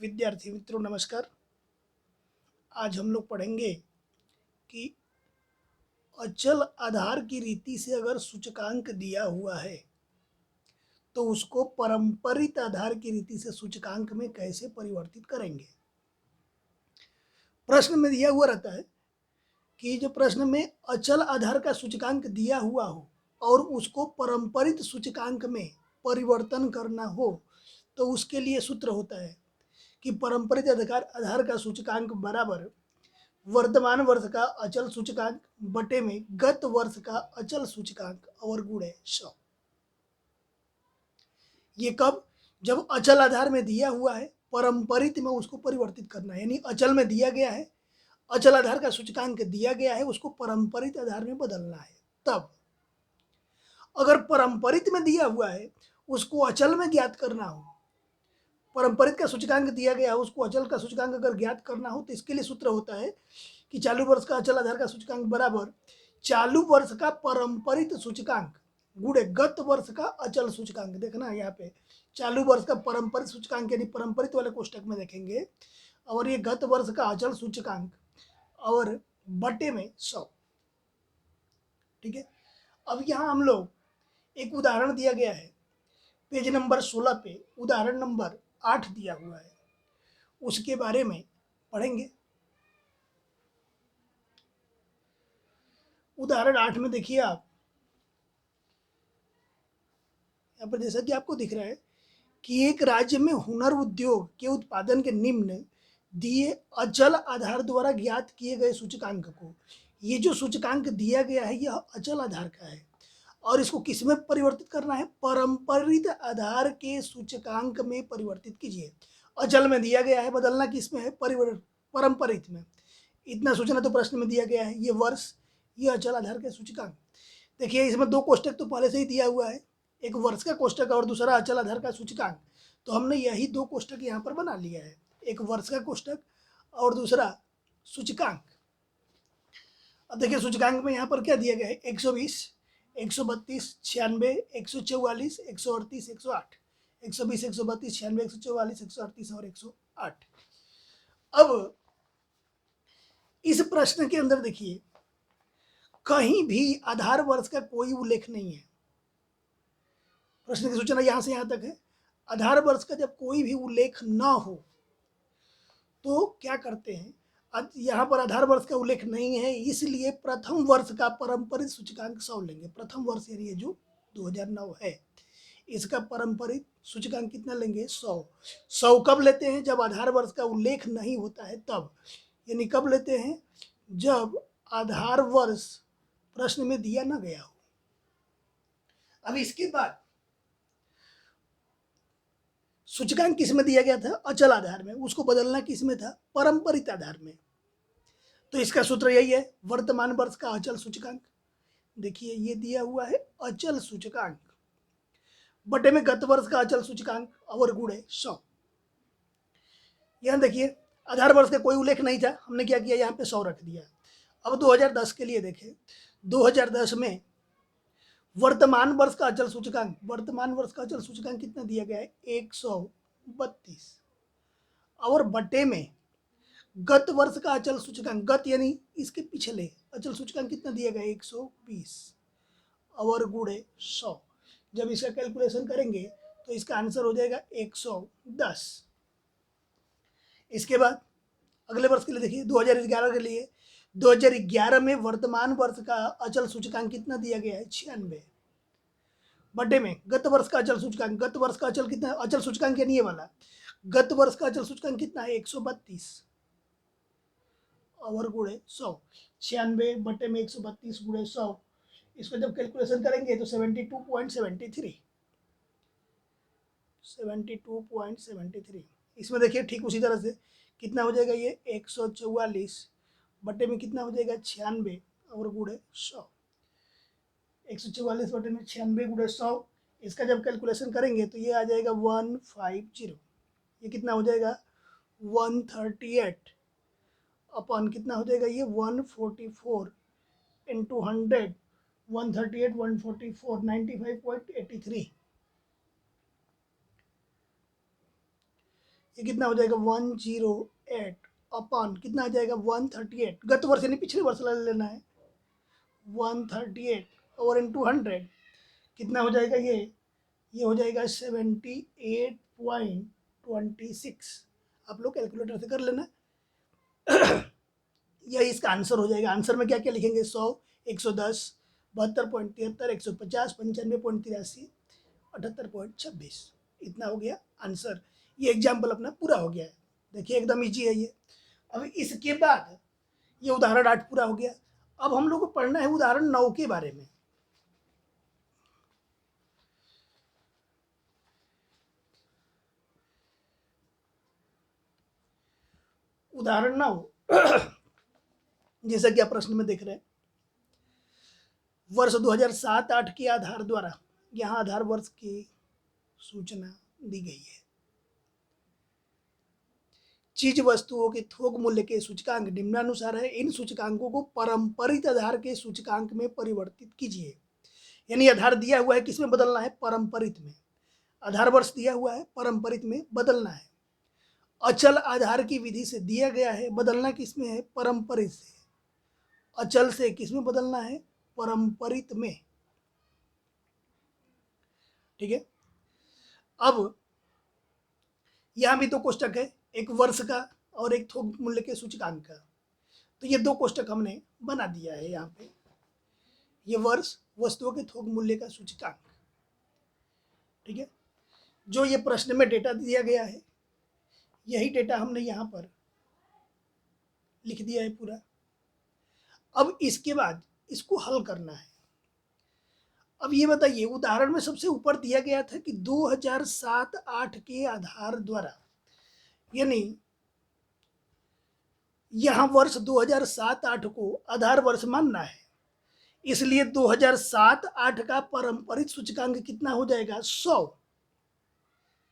विद्यार्थी मित्रों नमस्कार। आज हम लोग पढ़ेंगे कि अचल आधार की रीति से अगर सूचकांक दिया हुआ है तो उसको पारंपरिक आधार की रीति से सूचकांक में कैसे परिवर्तित करेंगे। प्रश्न में दिया हुआ रहता है कि जो प्रश्न में अचल आधार का सूचकांक दिया हुआ हो और उसको पारंपरिक सूचकांक में परिवर्तन करना हो तो उसके लिए सूत्र होता है कि पारंपरिक आधार का सूचकांक बराबर वर्तमान वर्ष का अचल सूचकांक बटे में गत वर्ष का अचल सूचकांक और गुणे 100। ये कब? जब अचल आधार में दिया हुआ है, पारंपरिक में उसको परिवर्तित करना है, यानी अचल में दिया गया है, अचल आधार का सूचकांक दिया गया है, उसको पारंपरिक आधार में बदलना है। तब अगर पारंपरिक में दिया हुआ है उसको अचल में ज्ञात करना हो, पारंपरिक का सूचकांक दिया गया है उसको अचल का सूचकांक अगर ज्ञात करना हो तो इसके लिए सूत्र होता है कि चालू वर्ष का अचल आधार का सूचकांक बराबर चालू वर्ष का पारंपरिक सूचकांक गुणे गत वर्ष का अचल सूचकांक। देखना यहाँ पे चालू वर्ष का पारंपरिक सूचकांक यानी पारंपरिक वाले कोष्टक में देखेंगे और ये गत वर्ष का अचल सूचकांक और बटे में 100। ठीक है। अब यहाँ हम लोग एक उदाहरण दिया गया है, पेज नंबर 16 पे उदाहरण नंबर 8 दिया हुआ है, उसके बारे में पढ़ेंगे। उदाहरण 8 में देखिए आप, यहाँ पर जैसा कि आपको दिख रहा है कि एक राज्य में हुनर उद्योग के उत्पादन के निम्न दिए अचल आधार द्वारा ज्ञात किए गए सूचकांक को, ये जो सूचकांक दिया गया है यह अचल आधार का है और इसको किस में परिवर्तित करना है? पारंपरिक आधार के सूचकांक में परिवर्तित कीजिए। अचल में दिया गया है, बदलना किस में है? पारंपरिक में। इतना सूचना तो प्रश्न में दिया गया है, ये वर्ष, ये अचल आधार के सूचकांक। देखिए इसमें दो कोष्टक तो पहले से ही दिया हुआ है, एक वर्ष का कोष्टक और दूसरा अचल आधार का सूचकांक। तो हमने यही दो कोष्टक यहाँ पर बना लिया है, एक वर्ष का कोष्टक और दूसरा सूचकांक। अब देखिए सूचकांक में यहाँ पर क्या दिया गया है? 120, 132, 96, 144, 138, 108, 120, 132, 96, 144, 138 और 108। अब इस प्रश्न के अंदर देखिए कहीं भी आधार वर्ष का कोई उल्लेख नहीं है। प्रश्न की सूचना यहां से यहां तक है, आधार वर्ष का जब कोई भी उल्लेख ना हो तो क्या करते हैं? यहाँ पर आधार वर्ष का उल्लेख नहीं है, इसलिए प्रथम वर्ष का पारंपरिक सूचकांक 100 लेंगे। प्रथम वर्ष यानी जो 2009 है इसका पारंपरिक सूचकांक कितना लेंगे? 100। 100 कब लेते हैं? जब आधार वर्ष का उल्लेख नहीं होता है तब, यानी कब लेते हैं? जब आधार वर्ष प्रश्न में दिया ना गया हो। अब इसके बाद सूचकांक किस में दिया गया था? अचल आधार में, उसको बदलना किस में था? पारंपरिक आधार में। तो इसका सूत्र यही है, वर्तमान वर्ष का अचल सूचकांक। देखिए ये दिया हुआ है अचल सूचकांक बटे में गत वर्ष का अचल सूचकांक और गुणे 100। यहां देखिए आधार वर्ष का कोई उल्लेख नहीं था, हमने क्या किया? यहाँ पे 100 रख दिया। अब 2010 के लिए देखें, 2010 में वर्तमान वर्ष का अचल सूचकांक, वर्तमान वर्ष का अचल सूचकांक कितना दिया गया है? 132 और बटे में गत वर्ष का अचल सूचकांक, गत यानी इसके पिछले अचल सूचकांक कितना दिया गया? 120 और गुणे 100। जब इसका कैलकुलेशन करेंगे तो इसका आंसर हो जाएगा 110। इसके बाद अगले वर्ष के लिए देखिए 2011 के लिए, 2011 में वर्तमान वर्ष का अचल सूचकांक कितना दिया गया है? 96 बटे में गत वर्ष का अचल सूचकांक, गत वर्ष का अचल कितना? अचल सूचकांक यानी ये वाला, गत वर्ष का अचल सूचकांक कितना है? 132 और गुणे 100। 96 बटे में 132 गुणे 100, इसको जब कैलकुलेशन करेंगे तो 72.73, 72.73। इसमें देखिए ठीक उसी तरह से कितना हो जाएगा? ये 144 बटे में कितना हो जाएगा? 96 और गुणे 100। 144 बटे में 96 गुणे 100, इसका जब कैलकुलेशन करेंगे तो ये आ जाएगा 150। ये कितना हो जाएगा? 138 अपन कितना हो जाएगा? ये 144 इंटू 100, 138, 144, 95.83। ये कितना हो जाएगा 108 अपॉन कितना आ जाएगा 138, गत वर्ष यानी पिछले वर्ष वाला लेना है, 138 और इंटू 100 कितना हो जाएगा ये हो जाएगा 78.26। आप लोग कैलकुलेटर से कर लेना। यही इसका आंसर हो जाएगा। आंसर में क्या क्या लिखेंगे, 100, 110, 72.73, 150, 95.83, 78.26, इतना हो गया आंसर। ये एग्जाम्पल अपना पूरा हो गया है। देखिए एकदम इजी है ये। अब इसके बाद ये उदाहरण 8 पूरा हो गया। अब हम लोग को पढ़ना है उदाहरण 9 के बारे में। उदाहरण 9 जैसा कि आप प्रश्न में देख रहे हैं, वर्ष 2007-8 के आधार द्वारा, यहाँ आधार वर्ष की सूचना दी गई है। चीज वस्तुओं के थोक मूल्य के सूचकांक निम्नानुसार है। इन सूचकांकों को पारंपरिक आधार के सूचकांक में परिवर्तित कीजिए। यानी आधार दिया हुआ है, किसमें बदलना है, पारंपरिक में। आधार वर्ष दिया हुआ है, पारंपरिक में बदलना है। अचल आधार की विधि से दिया गया है, बदलना किसमें है, पारंपरिक से। अचल से किसमें बदलना है, पारंपरिक में। ठीक है। अब यहां भी दो कोष्टक है, एक वर्ष का और एक थोक मूल्य के सूचकांक का। तो ये दो कोष्टक हमने बना दिया है यहाँ पे। ये वर्ष, वस्तुओं के थोक मूल्य का सूचकांक। ठीक है। जो ये प्रश्न में डेटा दिया गया है, यही डेटा हमने यहाँ पर लिख दिया है पूरा। अब इसके बाद इसको हल करना है। अब ये बताइए, उदाहरण में सबसे ऊपर दिया गया था कि 2007-8 के आधार द्वारा, यानी यहां वर्ष 2007-8 को आधार वर्ष मानना है, इसलिए 2007-8 का पारंपरिक सूचकांक कितना हो जाएगा, 100।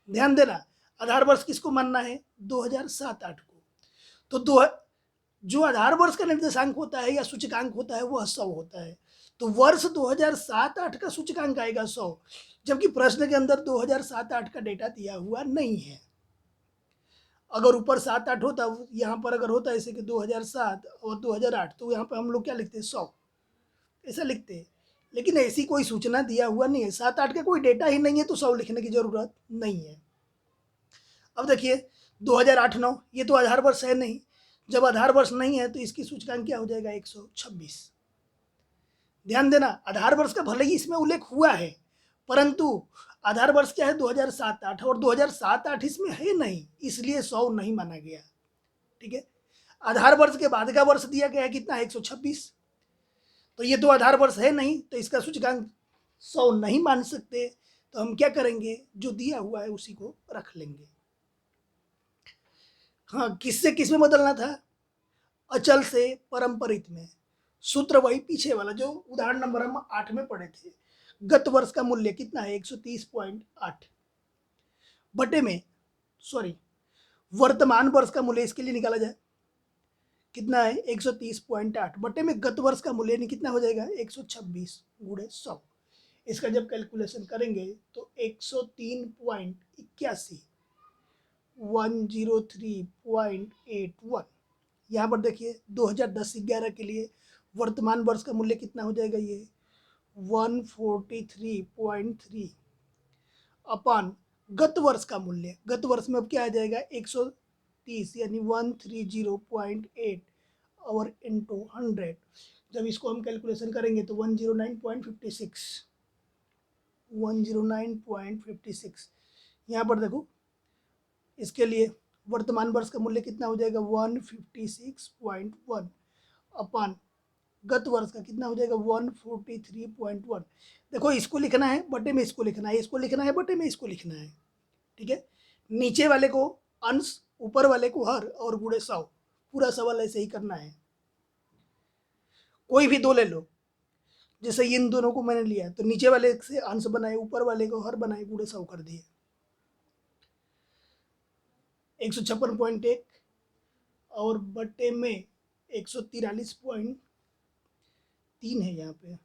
ध्यान देना, आधार वर्ष किसको मानना है, 2007-8 को। तो जो आधार वर्ष का निर्देशांक होता है या सूचकांक होता है वह 100 होता है। तो वर्ष 2007-8 का सूचकांक आएगा 100, जबकि प्रश्न के अंदर 2007-8 का डेटा दिया हुआ नहीं है। अगर ऊपर 7-8 होता, यहाँ पर अगर होता ऐसे कि 2007 और 2008, तो यहाँ पर हम लोग क्या लिखते, 100 ऐसा लिखते। लेकिन ऐसी कोई सूचना दिया हुआ नहीं है, 7-8 का कोई डेटा ही नहीं है, तो 100 लिखने की जरूरत नहीं है। अब देखिए 2008-9 ये तो आधार वर्ष है नहीं। जब आधार वर्ष नहीं है तो इसकी सूचकांक क्या हो जाएगा, 126। ध्यान देना, आधार वर्ष का भले ही इसमें उल्लेख हुआ है, परंतु आधार वर्ष क्या है, 2007-8, और 2007-8 इसमें है नहीं, इसलिए 100 नहीं माना गया। ठीक है। आधार वर्ष के बाद का वर्ष दिया गया है कितना, 126। तो ये तो आधार वर्ष है नहीं, तो इसका सूचकांक 100 नहीं मान सकते। तो हम क्या करेंगे, जो दिया हुआ है उसी को रख लेंगे। हाँ, किससे किसमें बदलना था, अचल से पारंपरिक में। सूत्र वही पीछे वाला जो उदाहरण नंबर हम 8 में पढ़े थे। गत वर्ष का मूल्य कितना है, 130.8 बटे में, सॉरी, वर्तमान वर्ष का मूल्य इसके लिए निकाला जाए, कितना है, 130.8 बटे में गत वर्ष का मूल्य यानी कितना हो जाएगा, 126 गुणे 100। इसका जब कैलकुलेशन करेंगे तो 103.81, 103.81। यहाँ पर देखिए 2010-11 के लिए वर्तमान वर्ष का मूल्य कितना हो जाएगा, ये 143.3 अपान गत वर्ष का मूल्य। गत वर्ष में अब क्या आ जाएगा, 130 यानी 130.8 और इंटू 100। जब इसको हम कैलकुलेशन करेंगे तो 109.56, 109.56। यहाँ पर देखो, इसके लिए वर्तमान वर्ष का मूल्य कितना हो जाएगा, 156.1 अपान गत वर्ष का कितना हो जाएगा, 143.1। देखो, इसको लिखना है बटे में इसको लिखना है, इसको लिखना है बटे में इसको लिखना है। ठीक है। नीचे वाले को अंश, ऊपर वाले को हर, और गुणे 100। पूरा सवाल ऐसे ही करना है। कोई भी दो ले लो, जैसे इन दोनों को मैंने लिया तो नीचे वाले से अंश बनाए, ऊपर वाले को हर बनाए, गुणे 100 कर दिए। 156.1 और बटे में 143.3 है। यहाँ पे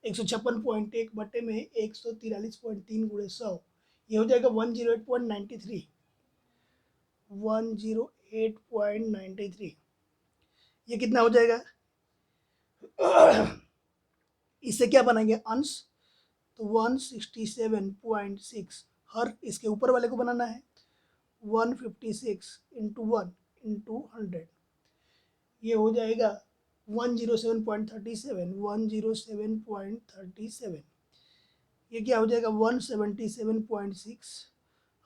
156.1 बटे में 143.3 गुणे 100, ये हो जाएगा 108.93। 108.93। ये कितना हो जाएगा? इससे क्या बनाएंगे अंश, तो 167.6, हर इसके ऊपर वाले को बनाना है 156 इंटू 1 इंटू 100, ये हो जाएगा 107.37, 107.37। ये क्या हो जाएगा 177.6,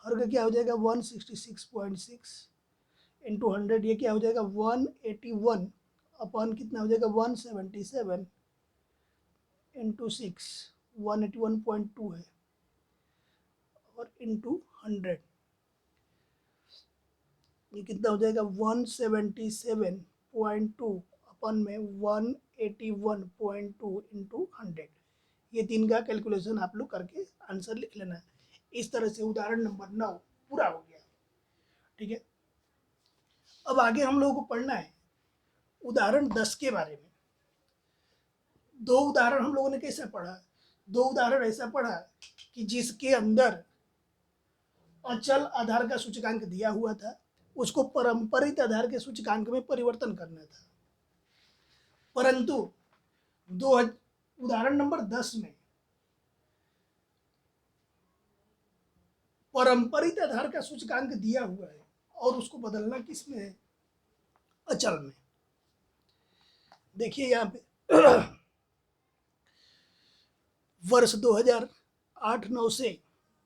हर का क्या हो जाएगा 166.6 इंटू 100, ये क्या हो जाएगा 181 अपन कितना हो जाएगा 177 इंटू 6, 181.2 है, और इंटू 100 ये कितना हो जाएगा 177.2 अपन में 181.2 इंटू 100। ये तीन का कैलकुलेशन आप लोग करके आंसर लिख लेना है। इस तरह से उदाहरण नंबर 9 पूरा हो गया। ठीक है, अब आगे हम लोगों को पढ़ना है उदाहरण 10 के बारे में। दो उदाहरण हम लोगों ने कैसे पढ़ा? दो उदाहरण ऐसा पढ़ा कि जिसके अंदर अचल आधार का सूचकांक दिया हुआ था, उसको पारंपरिक आधार के सूचकांक में परिवर्तन करना था। परंतु दो उदाहरण नंबर 10 में पारंपरिक आधार का सूचकांक दिया हुआ है और उसको बदलना किस में है? अचल में। देखिए यहाँ पे वर्ष 2008-9 से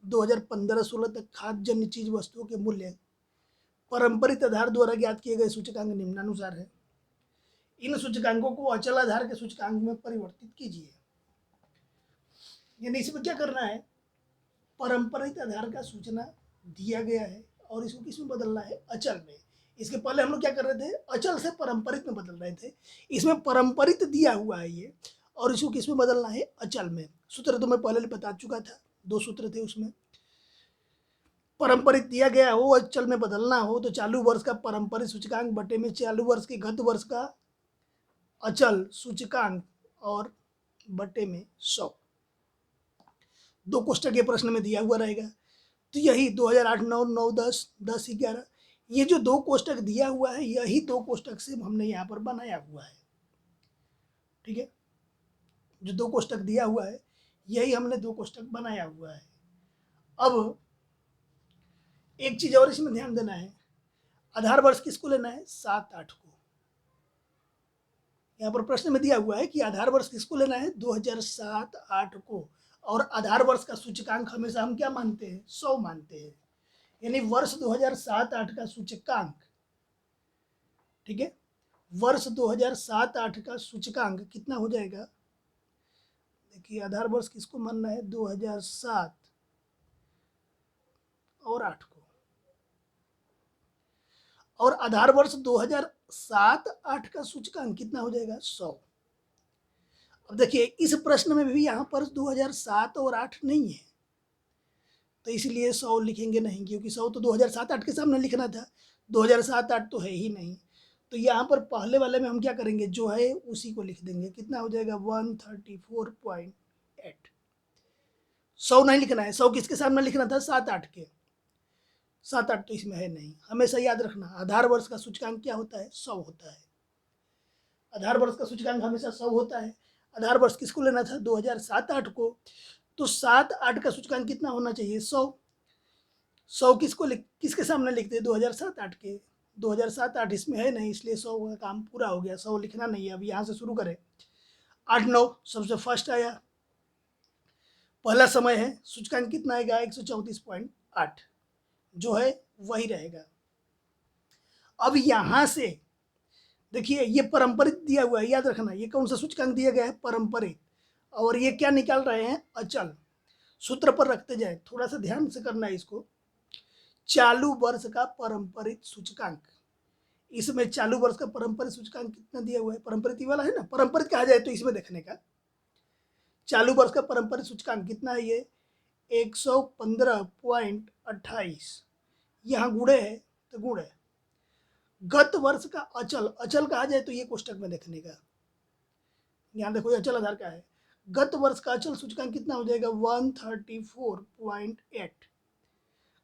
2015-16 तक खाद्य जन्य चीज वस्तुओं के मूल्य पारंपरिक आधार द्वारा ज्ञात किए गए सूचकांक निम्नानुसार है। इन सूचकांकों को अचल आधार के सूचकांक में परिवर्तित कीजिए। यानी इसमें क्या करना है, पारंपरिक आधार का सूचना दिया गया है और इसको किस में बदलना है? अचल में। इसके पहले हम लोग क्या कर रहे थे? अचल से पारंपरिक में बदल रहे थे। इसमें पारंपरिक दिया हुआ है ये, और इसको किस में बदलना है? अचल में। सूत्र तो मैं पहले बता चुका था, दो सूत्र थे उसमें। पारंपरिक दिया गया हो, अचल में बदलना हो तो चालू वर्ष का पारंपरिक सूचकांक बटे में चालू वर्ष के गत वर्ष का अचल सूचकांक और बटे में 100। दो कोष्टक के प्रश्न में दिया हुआ रहेगा। तो यही 2008, 9, 9, 10, 10, 11, ये जो दो कोष्टक दिया हुआ है, यही दो कोष्टक से हमने यहाँ पर बनाया हुआ है। ठीक है, जो दो कोष्टक दिया हुआ है यही हमने दो कोष्टक बनाया हुआ है। अब एक चीज और इसमें ध्यान देना है, आधार वर्ष किसको लेना है? 7-8 को। यहाँ पर प्रश्न में दिया हुआ है कि आधार वर्ष किसको लेना है? 2007-8 को। और आधार वर्ष का सूचकांक हमेशा हम क्या मानते हैं? 100 मानते हैं। यानी वर्ष 2007-8 का सूचकांक, ठीक है, वर्ष 2007-8 का सूचकांक कितना हो जाएगा? देखिए आधार वर्ष किसको मानना है? 2007 और 8 को। और आधार वर्ष 2007-8 का सूचकांक कितना हो जाएगा? 100। अब देखिए इस प्रश्न में भी यहाँ पर 2007 और 8 नहीं है, तो इसलिए 100 लिखेंगे नहीं, क्योंकि 100 तो 2007-8 के सामने लिखना था, 2007-8 तो है ही नहीं। तो यहाँ पर पहले वाले में हम क्या करेंगे? जो है उसी को लिख देंगे। कितना हो जाएगा? 134.8। 100 नहीं लिखना है, 100 किसके सामने लिखना था? 7-8 के। 7-8 तो इसमें है नहीं। हमेशा याद रखना आधार वर्ष का सूचकांक क्या होता है? 100 होता है। आधार वर्ष का सूचकांक हमेशा 100 होता है। आधार वर्ष किसको लेना था? 2007-8 को। तो 7-8 का सूचकांक कितना होना चाहिए? 100। 100 किसके सामने लिखते हैं? 2007-8 के। 2007-8 इसमें है नहीं, इसलिए 100 का काम पूरा हो गया। 100 लिखना नहीं है। अब यहाँ से शुरू करें। 8-9 सबसे फर्स्ट आया, पहला समय है। सूचकांक कितना आएगा? 134.8, जो है वही रहेगा। अब यहाँ से देखिए ये पारंपरिक दिया हुआ है, याद रखना। ये कौन सा सूचकांक दिया गया है? पारंपरिक। और ये क्या निकाल रहे हैं? अचल। सूत्र पर रखते जाए, थोड़ा सा ध्यान से करना है इसको। चालू वर्ष का पारंपरिक सूचकांक, इसमें चालू वर्ष का पारंपरिक सूचकांक कितना दिया हुआ है? पारंपरिक वाला है ना, पारंपरिक कहा जाए तो इसमें देखने का। चालू वर्ष का पारंपरिक सूचकांक कितना है? ये 115.28। यहाँ गुणे है तो गुण है। गत वर्ष का अचल, अचल कहा जाए तो ये कोष्टक में देखने का। यहाँ देखो अचल आधार का है। गत वर्ष का अचल सूचकांक कितना हो जाएगा? 134.8।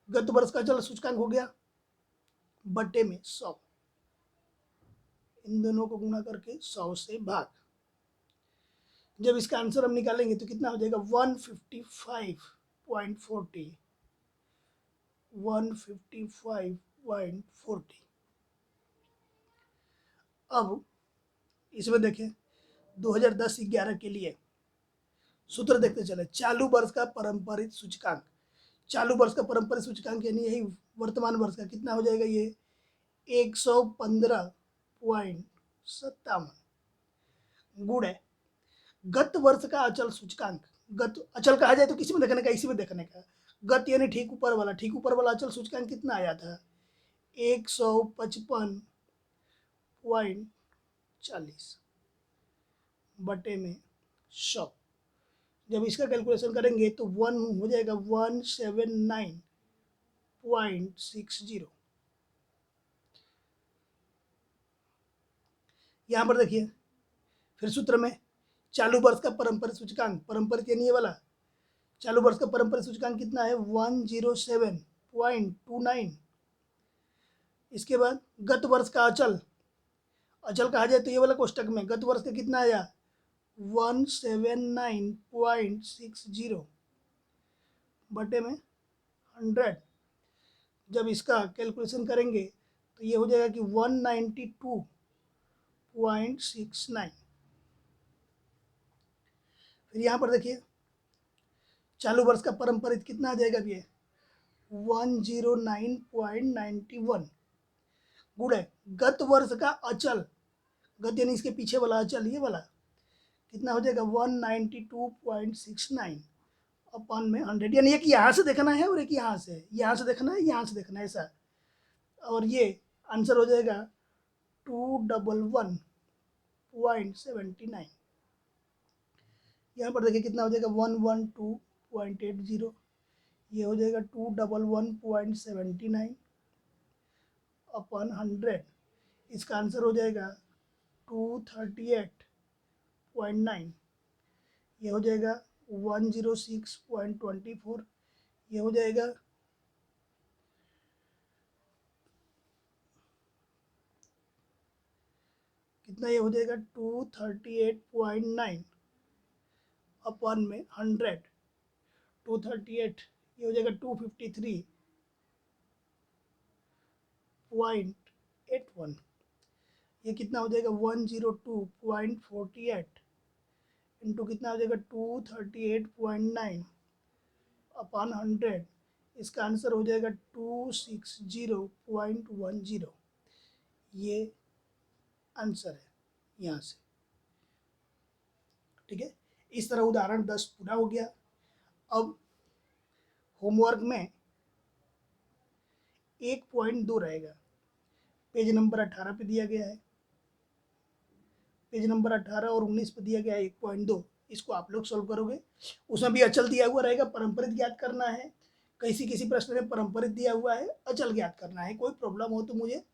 गत वर्ष का अचल सूचकांक हो गया। बटे में 100, इन दोनों को गुणा करके 100 से भाग। जब इसका आंसर हम निकालेंगे तो कितना हो जाएगा 155.40, 155.40। अब इसमें देखें 2010-11 के लिए सूत्र देखते चले। चालू वर्ष का पारंपरिक सूचकांक, चालू वर्ष का पारंपरिक सूचकांक यानी यही वर्तमान वर्ष का कितना हो जाएगा, ये 115.57 गुणे गत वर्ष का अचल सूचकांक। गत अचल कहा जाए तो किसी में देखने का, इसी में देखने का। गत यानी ठीक ऊपर वाला, ठीक ऊपर वाला अचल सूचकांक कितना आया था 155.40 बटे में 100। जब इसका कैलकुलेशन करेंगे तो 1 हो जाएगा 179.60। यहाँ पर देखिए फिर सूत्र में चालू वर्ष का पारंपरिक सूचकांक, पारंपरिक यानी ये वाला, चालू वर्ष का पारंपरिक सूचकांक कितना है 107.29। इसके बाद गत वर्ष का अचल, अचल कहा जाए तो ये वाला कोष्टक में गत वर्ष का कितना आया 179.60 बटे में 100। जब इसका कैलकुलेशन करेंगे तो ये हो जाएगा कि 192.69। फिर यहाँ पर देखिए चालू वर्ष का पारंपरिक कितना आ जाएगा, ये 109.91 गुणे गत वर्ष का अचल, गत यानी इसके पीछे वाला अचल, ये वाला कितना हो जाएगा 192.69 अपन में 100। यानी एक यहाँ से देखना है और एक यहाँ से देखना है, यहाँ से देखना है ऐसा। और ये आंसर हो जाएगा 211.79। यहाँ पर देखिए कितना हो जाएगा 112.80, ये हो जाएगा 211.79 अपन 100। इसका आंसर हो जाएगा 238.9, ये हो जाएगा 106.24, ये हो जाएगा कितना, ये हो जाएगा 238.9 अपन में 100, 238, ये हो जाएगा 253.81, ये कितना हो जाएगा 102.48 इंटू कितना हो जाएगा 238.9 अपन 100। इसका आंसर हो जाएगा 260.10। ये आंसर है यहाँ से। ठीक है, इस तरह उदाहरण 10 पूरा हो गया। अब होमवर्क में 1.2 रहेगा, पेज नंबर 18 पे दिया गया है, पेज नंबर 18 और 19 पे दिया गया है 1.2। इसको आप लोग सॉल्व करोगे। उसमें भी अचल दिया हुआ रहेगा, पारंपरिक ज्ञात करना है। किसी प्रश्न में पारंपरिक दिया हुआ है, अचल ज्ञात करना है। कोई प्रॉब्लम हो तो मुझे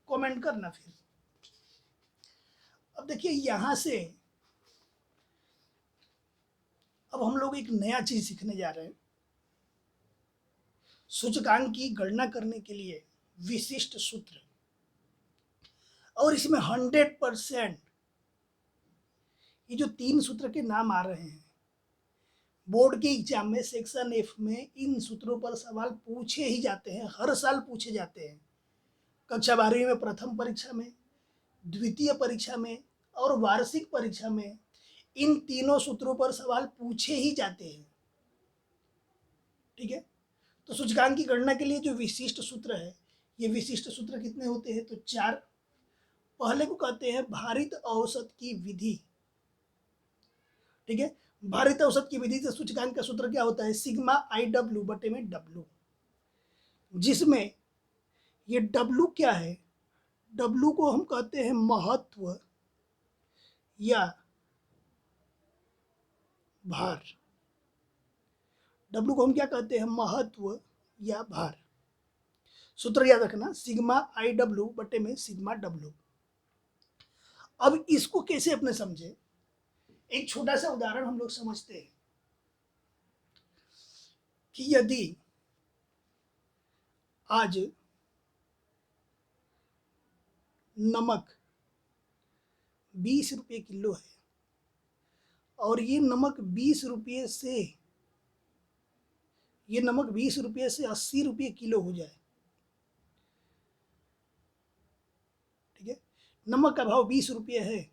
कमेंट करना। फिर अब देखिए यहाँ से अब हम लोग एक नया चीज सीखने जा रहे हैं। सूचकांक की गणना करने के लिए विशिष्ट सूत्र, और इसमें 100% ये जो 3 सूत्र के नाम आ रहे हैं, बोर्ड के एग्जाम में सेक्शन एफ में इन सूत्रों पर सवाल पूछे ही जाते हैं, हर साल पूछे जाते हैं। कक्षा 12वीं में प्रथम परीक्षा में, द्वितीय परीक्षा में और वार्षिक परीक्षा में इन तीनों सूत्रों पर सवाल पूछे ही जाते हैं। ठीक है, तो सूचकांक की गणना के लिए जो विशिष्ट सूत्र है, ये विशिष्ट सूत्र कितने होते हैं तो 4। पहले को कहते हैं भारित औसत की विधि। ठीक है, भारित औसत की विधि से सूचकांक का सूत्र क्या होता है सिग्मा IW बटे में W, जिसमें ये W क्या है, W को हम कहते हैं महत्व या भार। W को हम क्या कहते हैं महत्व या भार। सूत्र याद रखना सिग्मा IW बटे में सिग्मा W। अब इसको कैसे अपने समझे, एक छोटा सा उदाहरण हम लोग समझते हैं कि यदि आज नमक 20 रुपये किलो है और ये नमक 20 रुपये से, ये नमक 20 रुपये से 80 रुपये किलो हो जाए, ठीक है, नमक का भाव 20 रुपये है,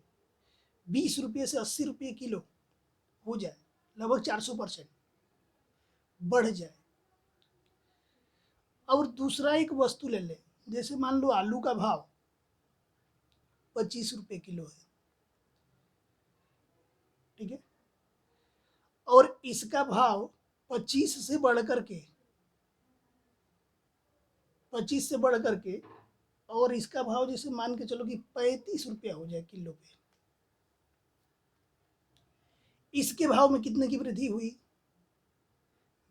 20 रुपये से 80 रुपये किलो हो जाए, लगभग 400% बढ़ जाए। और दूसरा एक वस्तु ले ले, जैसे मान लो आलू का भाव 25 रुपये किलो है, ठीक है, और इसका भाव 25 से बढ़ करके 25 से बढ़ करके और इसका भाव जैसे मान के चलो कि 35 रुपया हो जाए किलो पे, इसके भाव में कितने की वृद्धि हुई?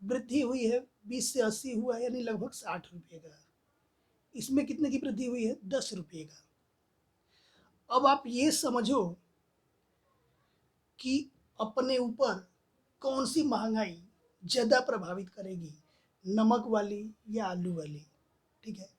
वृद्धि हुई है 20 से 80 हुआ है, यानी लगभग 60 रुपये का। इसमें कितने की वृद्धि हुई है? 10 रुपये का। अब आप ये समझो कि अपने ऊपर कौन सी महंगाई ज़्यादा प्रभावित करेगी, नमक वाली या आलू वाली, ठीक है।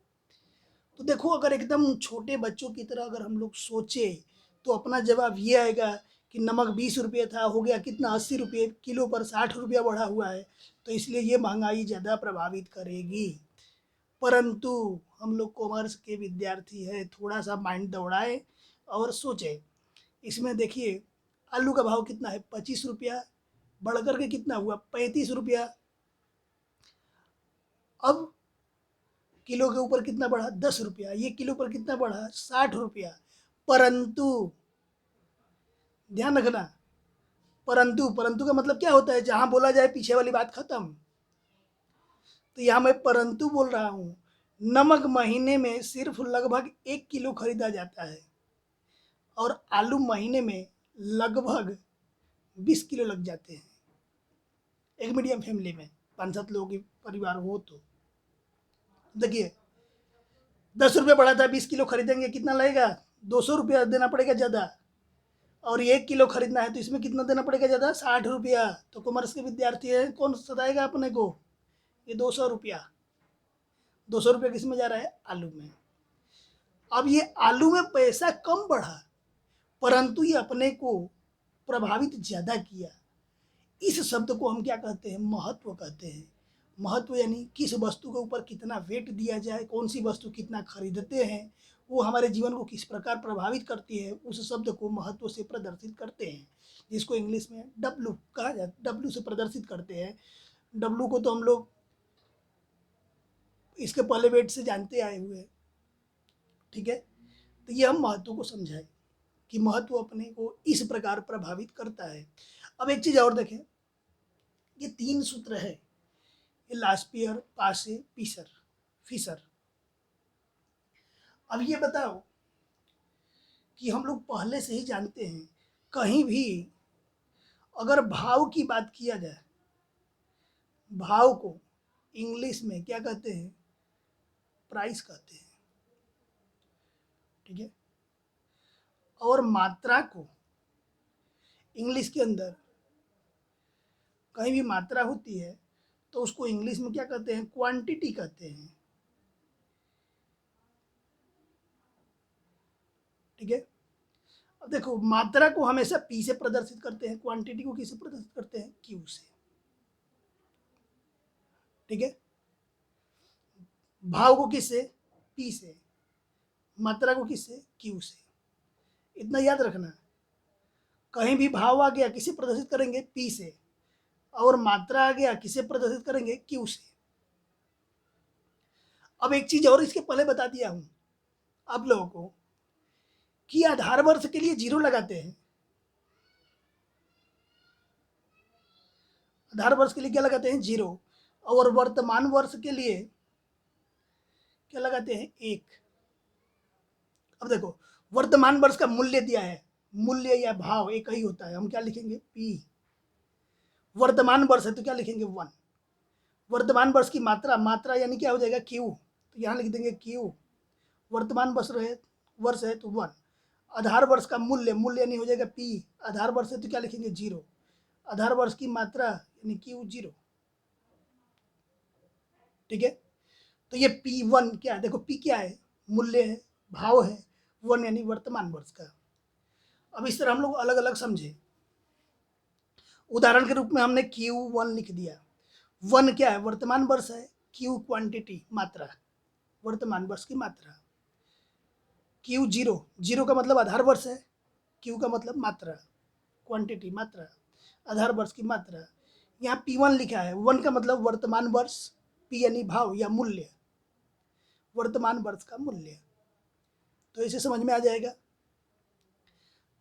तो देखो, अगर एकदम छोटे बच्चों की तरह अगर हम लोग सोचे तो अपना जवाब ये आएगा कि नमक 20 रुपये था, हो गया कितना 80 रुपये किलो पर 60 रुपया बढ़ा हुआ है, तो इसलिए ये महंगाई ज़्यादा प्रभावित करेगी। परंतु हम लोग कॉमर्स के विद्यार्थी हैं, थोड़ा सा माइंड दौड़ाए और सोचे। इसमें देखिए आलू का भाव कितना है? 25 रुपया, बढ़ कर के कितना हुआ? 35 रुपया। अब किलो के ऊपर कितना बढ़ा? 10 रुपया। ये किलो पर कितना बढ़ा? 60 रुपया। परंतु ध्यान रखना, परंतु परंतु का मतलब क्या होता है? जहां बोला जाए पीछे वाली बात खत्म। तो यहाँ मैं परंतु बोल रहा हूँ, नमक महीने में सिर्फ लगभग 1 किलो खरीदा जाता है और आलू महीने में लगभग 20 किलो लग जाते हैं। एक मीडियम फैमिली में 5-7 लोगों की परिवार हो तो देखिए, 10 रुपये बढ़ा था, 20 किलो खरीदेंगे, कितना लगेगा? 200 रुपया देना पड़ेगा ज़्यादा। और 1 किलो खरीदना है तो इसमें कितना देना पड़ेगा ज़्यादा? 60 रुपया। तो कॉमर्स के विद्यार्थी हैं, कौन सताएगा अपने को? ये 200 रुपया। 200 रुपया किस में जा रहा है? आलू में। अब ये आलू में पैसा कम बढ़ा, परंतु ये अपने को प्रभावित ज़्यादा किया। इस शब्द को हम क्या कहते हैं? महत्व कहते हैं। महत्व यानी किस वस्तु के ऊपर कितना वेट दिया जाए, कौन सी वस्तु कितना खरीदते हैं, वो हमारे जीवन को किस प्रकार प्रभावित करती है, उस शब्द को महत्व से प्रदर्शित करते हैं, जिसको इंग्लिश में डब्ल्यू कहा जाता है। डब्ल्यू से प्रदर्शित करते हैं। डब्ल्यू को तो हम लोग इसके पहले वेट से जानते आए हुए हैं, ठीक है। तो ये हम महत्व को समझाएं कि महत्व अपने को इस प्रकार प्रभावित करता है। अब एक चीज़ और देखें, ये 3 सूत्र है, ये लास्पियर, पासे, पीसर, फिशर। अब ये बताओ कि हम लोग पहले से ही जानते हैं, कहीं भी अगर भाव की बात किया जाए, भाव को इंग्लिश में क्या कहते हैं? प्राइस कहते हैं, ठीक है। और मात्रा को इंग्लिश के अंदर कहीं भी मात्रा होती है तो उसको इंग्लिश में क्या कहते हैं? क्वांटिटी कहते हैं, ठीक है। अब देखो, मात्रा को हमेशा पी से प्रदर्शित करते हैं, क्वांटिटी को किससे प्रदर्शित करते हैं? क्यू से, ठीक है। भाव को किससे? पी से। मात्रा को किससे? क्यू से। इतना याद रखना, कहीं भी भाव आ गया किसे प्रदर्शित करेंगे? पी से, और मात्रा आ गया किसे प्रदर्शित करेंगे? क्यू से। अब एक चीज और इसके पहले बता दिया हूं आप लोगों को कि आधार वर्ष के लिए 0 लगाते हैं। आधार वर्ष के लिए क्या लगाते हैं? 0। और वर्तमान वर्ष के लिए क्या लगाते हैं? 1। अब देखो, वर्तमान वर्ष का मूल्य दिया है, मूल्य या भाव एक ही होता है, हम क्या लिखेंगे? पी। वर्तमान वर्ष है तो क्या लिखेंगे? 1। वर्तमान वर्ष की मात्रा, मात्रा यानी क्या हो जाएगा? क्यू, तो यहाँ लिख देंगे क्यू। वर्तमान वर्ष है तो 1। आधार वर्ष का मूल्य, मूल्य यानी हो जाएगा पी। आधार वर्ष है तो क्या लिखेंगे? 0। आधार वर्ष की मात्रा यानी क्यू 0, ठीक है। तो ये P1 क्या है? देखो, P क्या है? मूल्य है, भाव है। वन यानी वर्तमान वर्ष का। अब इस तरह हम लोग अलग अलग समझे। उदाहरण के रूप में हमने Q1 लिख दिया। वन क्या है? वर्तमान वर्ष है। Q क्वांटिटी, मात्रा, वर्तमान वर्ष की मात्रा। Q0, जीरो का मतलब आधार वर्ष है। Q का मतलब मात्रा, क्वांटिटी, मात्रा, आधार वर्ष की मात्रा। यहाँ P1 लिखा है। वन का मतलब वर्तमान वर्ष, P यानी भाव या मूल्य, वर्तमान वर्ष का मूल्य। तो इसे समझ में आ जाएगा।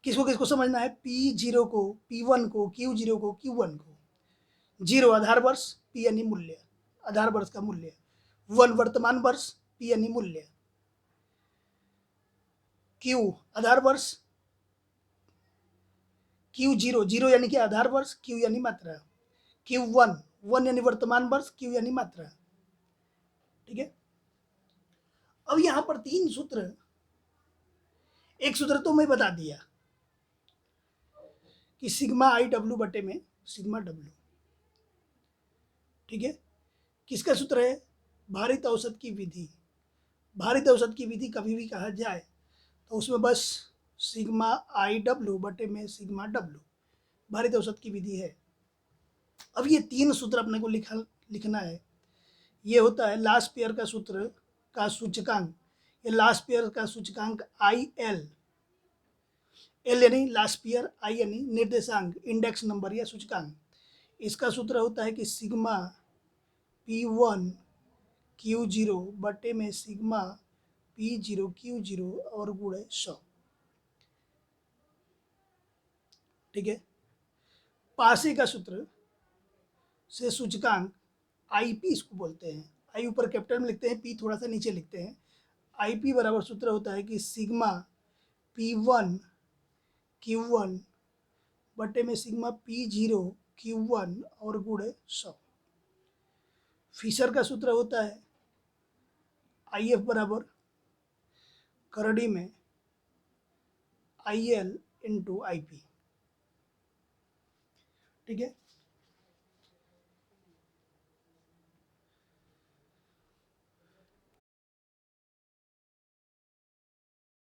किसको किसको समझना है? P0 को, P1 को, Q0 को, Q1 को। जीरो आधार वर्ष, P यानी मूल्य, आधार वर्ष का मूल्य। वन वर्तमान वर्ष, P यानी मूल्य। Q आधार वर्ष, Q0, जीरो यानी कि आधार वर्ष, Q यानी मात्रा। Q1, वन यानी वर्तमान वर्ष, Q यानी मात्रा। ठीक है। अब यहां पर तीन सूत्र, एक सूत्र तो मैं बता दिया कि सिग्मा आई डब्ल्यू बटे में सिग्मा डब्ल्यू। ठीक है। किसका सूत्र है? भारित औसत की विधि। भारित औसत की विधि कभी भी कहा जाए तो उसमें बस सिग्मा आई डब्ल्यू बटे में सिग्मा डब्ल्यू भारित औसत की विधि है। अब ये तीन सूत्र अपने को लिखना है। ये होता है लास्ट पेयर का सूत्र का सूचकांक। ये लास्ट पेयर का सूचकांक आई एल, एल यानी लास्ट पेयर, आई यानी निर्देशांक, इंडेक्स नंबर या सूचकांक। इसका सूत्र होता है कि सिग्मा P1 Q0 बटे में सिग्मा P0 Q0 और गुणे 100। ठीक है। पासे का सूत्र से सूचकांक IP इसको बोलते हैं। आई ऊपर कैपिटल में लिखते हैं, P थोड़ा सा नीचे लिखते हैं। IP बराबर सूत्र होता है कि सिग्मा P1 Q1 बटे में सिग्मा P0 Q1 और गुणे 100। फिशर का सूत्र होता है IF बराबर करड़ी में IL इंटू IP। ठीक है।